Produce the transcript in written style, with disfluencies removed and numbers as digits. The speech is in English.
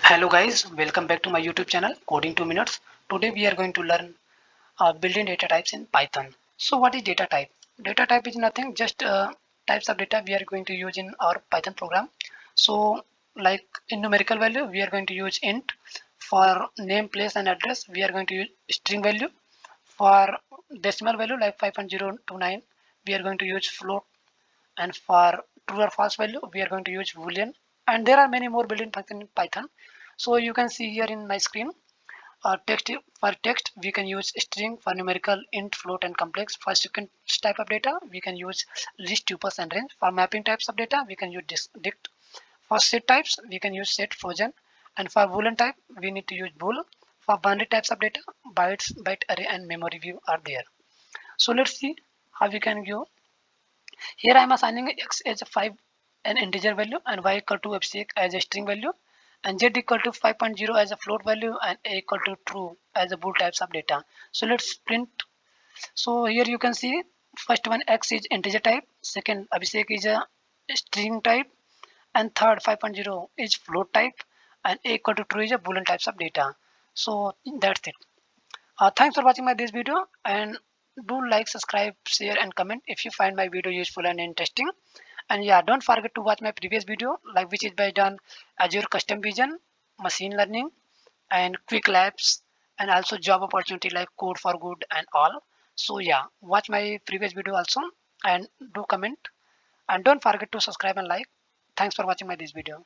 Hello guys, welcome back to my YouTube channel Coding 2 Minutes. Today we are going to learn building data types in Python. So what is data type? Data type is nothing, just types of data we are going to use in our Python program. So like in numerical value we are going to use int. For name, place and address we are going to use string value. For decimal value like 5.029 we are going to use float, and for true or false value we are going to use boolean, and there are many more built-in functions in Python. So you can see here in my screen, text. For text we can use string. For numerical, int, float and complex. For sequence type of data we can use list, tuples and range. For mapping types of data we can use dict. For set types we can use set, frozen, and for boolean type we need to use bool. For binary types of data, bytes, byte array and memory view are there. So let's see how we can go. Here I am assigning x as a 5, an integer value, and y equal to f6 as a string value, and z equal to 5.0 as a float value, and a equal to true as a bool types of data. So let's print. So here you can see first one x is integer type, second Abhishek is a string type, and third 5.0 is float type, and a equal to true is a boolean types of data. So that's it. Thanks for watching my this video, and do like, subscribe, share and comment if you find my video useful and interesting. And yeah, don't forget to watch my previous video, like which is based on Azure Custom Vision, machine learning and quick labs, and also job opportunity like code for good and all. So yeah, watch my previous video also, and do comment, and don't forget to subscribe and like. Thanks for watching my this video.